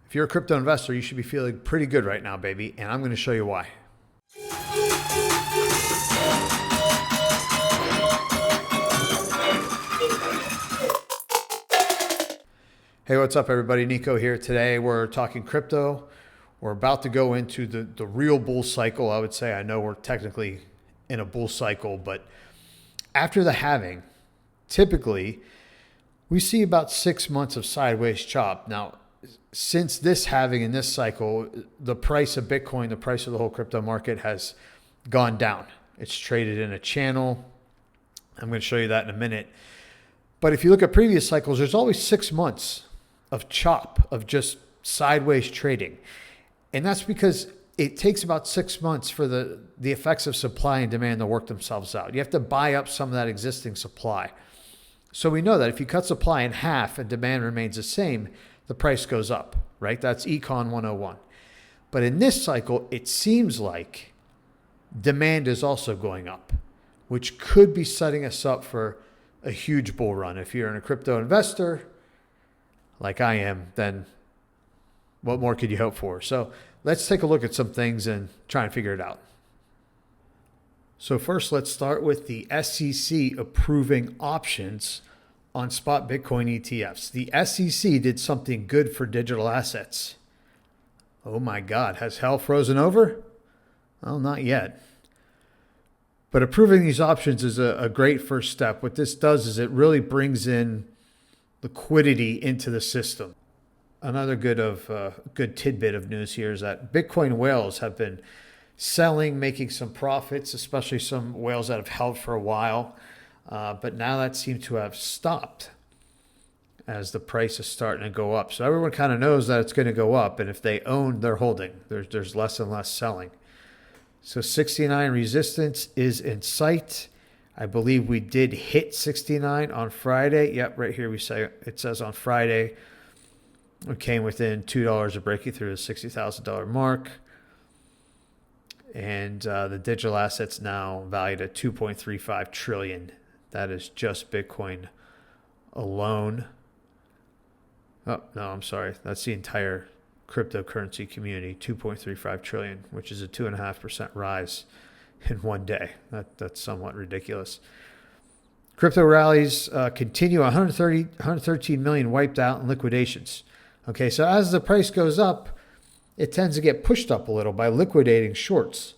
If you're a crypto investor, you should be feeling pretty good right now, baby, and I'm going to show you why. Hey, what's up, everybody? Nico here. Today we're talking crypto. We're about to go into the real bull cycle, I would say. I know we're technically in a bull cycle, but after the halving, typically we see about 6 months of sideways chop. Now, since this halving in this cycle, the price of Bitcoin, the price of the whole crypto market has gone down. It's traded in a channel. I'm going to show you that in a minute. But if you look at previous cycles, there's always 6 months of chop, of just sideways trading. And that's because it takes about 6 months for the effects of supply and demand to work themselves out. You have to buy up some of that existing supply. So we know that if you cut supply in half and demand remains the same, the price goes up, right? That's Econ 101. But in this cycle, it seems like demand is also going up, which could be setting us up for a huge bull run. If you're a crypto investor, like I am, then what more could you hope for? So let's take a look at some things and try and figure it out. So first, let's start with the SEC approving options on spot Bitcoin ETFs. The SEC did something good for digital assets. Oh my God, has hell frozen over? Well, not yet. But approving these options is a great first step. What this does is it really brings in liquidity into the system. Another good tidbit of news here is that Bitcoin whales have been selling, making some profits, especially some whales that have held for a while. But now that seems to have stopped as the price is starting to go up. So everyone kind of knows that it's going to go up. And if they own, they're holding. There's less and less selling. So 69 resistance is in sight. I believe we did hit 69 on Friday. Yep, right here it says on Friday. We came within $2 of breaking through the $60,000 mark. And the digital assets now valued at $2.35 trillion. That is just Bitcoin alone. Oh, no, I'm sorry. That's the entire cryptocurrency community, $2.35 trillion, which is a 2.5% rise in one day. That's somewhat ridiculous. Crypto rallies continue. 113 million wiped out in liquidations. Okay, so as the price goes up, it tends to get pushed up a little by liquidating shorts.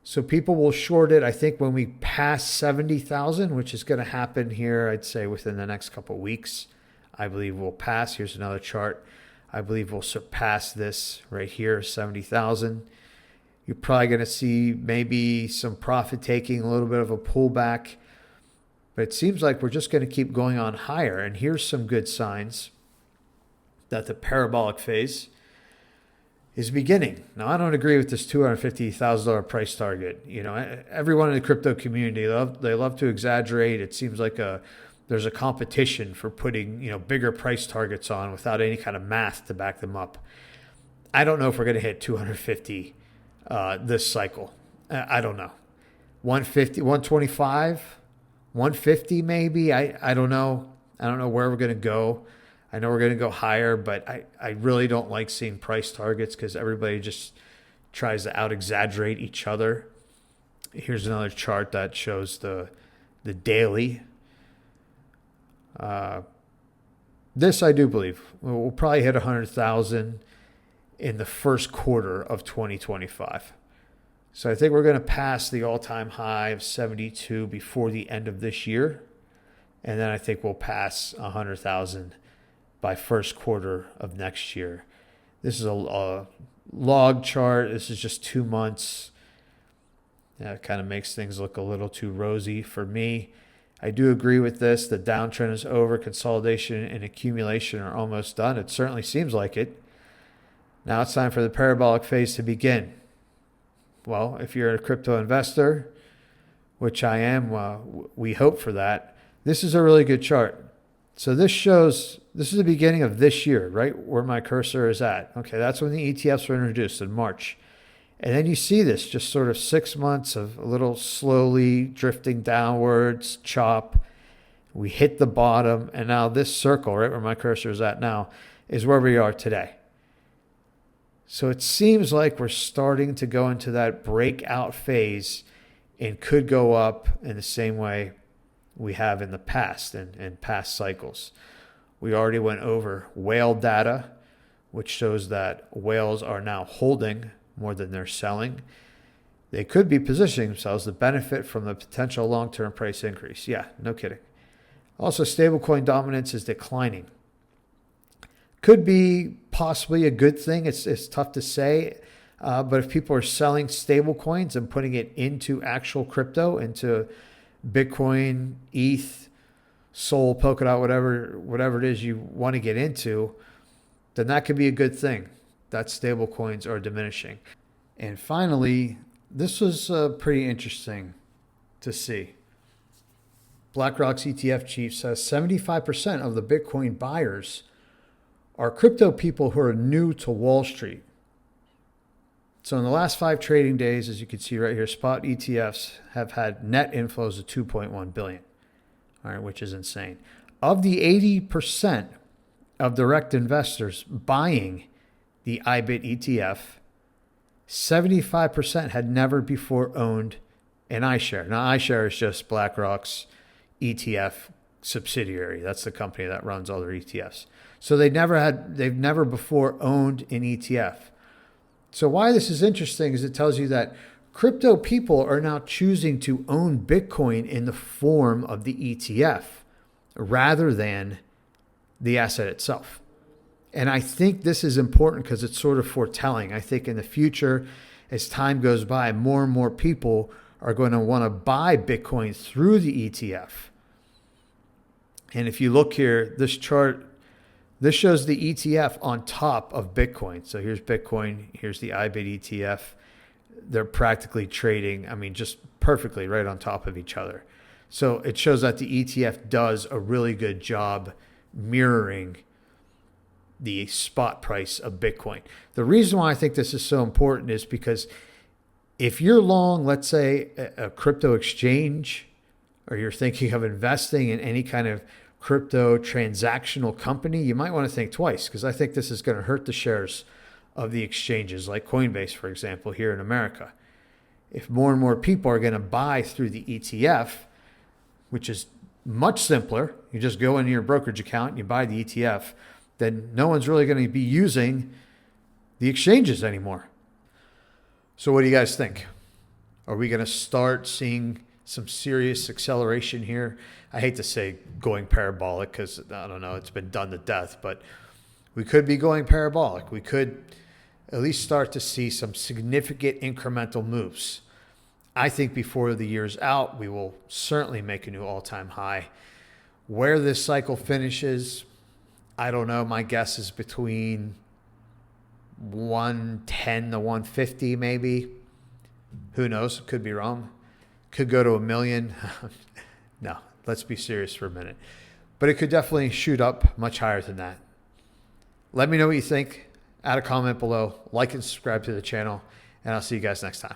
So people will short it, I think, when we pass 70,000, which is going to happen here, I'd say, within the next couple of weeks. I believe we'll pass. Here's another chart. I believe we'll surpass this right here, 70,000. You're probably going to see maybe some profit taking, a little bit of a pullback. But it seems like we're just going to keep going on higher. And here's some good signs that the parabolic phase is beginning. Now, I don't agree with this $250,000 price target. You know, everyone in the crypto community, they love to exaggerate. It seems like there's a competition for putting, bigger price targets on without any kind of math to back them up. I don't know if we're going to hit 250 this cycle. I don't know. 150, 125, 150 maybe. I don't know. I don't know where we're going to go. I know we're going to go higher, but I really don't like seeing price targets because everybody just tries to out-exaggerate each other. Here's another chart that shows the daily. This I do believe. We'll probably hit 100,000 in the first quarter of 2025. So I think we're going to pass the all-time high of 72 before the end of this year. And then I think we'll pass 100,000 by first quarter of next year. This is a log chart. This is just 2 months. It kind of makes things look a little too rosy for me. I do agree with this. The downtrend is over. Consolidation and accumulation are almost done. It certainly seems like it. Now it's time for the parabolic phase to begin. Well, if you're a crypto investor, which I am, we hope for that. This is a really good chart. So this is the beginning of this year, right? Where my cursor is at. Okay, that's when the ETFs were introduced in March. And then you see this just sort of 6 months of a little slowly drifting downwards, chop. We hit the bottom, and now this circle, right where my cursor is at now, is where we are today. So it seems like we're starting to go into that breakout phase and could go up in the same way we have in the past and past cycles. We already went over whale data, which shows that whales are now holding more than they're selling. They could be positioning themselves to benefit from the potential long-term price increase. Yeah, no kidding. Also, stablecoin dominance is declining. Could be possibly a good thing. It's tough to say. But if people are selling stablecoins and putting it into actual crypto, into Bitcoin, ETH, Sol, Polkadot, whatever it is you want to get into, then that could be a good thing. That stablecoins are diminishing. And finally, this was pretty interesting to see. BlackRock's ETF chief says 75% of the Bitcoin buyers are crypto people who are new to Wall Street. So in the last 5 trading days, as you can see right here, spot ETFs have had net inflows of 2.1 billion, all right, which is insane. Of the 80% of direct investors buying the IBIT ETF, 75% had never before owned an iShare. Now, iShare is just BlackRock's ETF subsidiary. That's the company that runs all their ETFs. So they've never before owned an ETF. So why this is interesting is it tells you that crypto people are now choosing to own Bitcoin in the form of the ETF rather than the asset itself. And I think this is important because it's sort of foretelling. I think in the future, as time goes by, more and more people are going to want to buy Bitcoin through the ETF. And if you look here, this chart, this shows the ETF on top of Bitcoin. So here's Bitcoin, here's the IBIT ETF. They're practically trading, just perfectly right on top of each other. So it shows that the ETF does a really good job mirroring the spot price of Bitcoin. The reason why I think this is so important is because if you're long, let's say, a crypto exchange, or you're thinking of investing in any kind of crypto transactional company, you might want to think twice, because I think this is going to hurt the shares of the exchanges like Coinbase, for example, here in America. If more and more people are going to buy through the ETF, which is much simpler, you just go into your brokerage account and you buy the ETF, then no one's really going to be using the exchanges anymore. So what do you guys think? Are we going to start seeing some serious acceleration here? I hate to say going parabolic because, I don't know, it's been done to death, but we could be going parabolic. We could at least start to see some significant incremental moves. I think before the year's out, we will certainly make a new all-time high. Where this cycle finishes, I don't know. My guess is between 110 to 150 maybe. Who knows? Could be wrong. Could go to 1 million. No, let's be serious for a minute. But it could definitely shoot up much higher than that. Let me know what you think. Add a comment below. Like and subscribe to the channel. And I'll see you guys next time.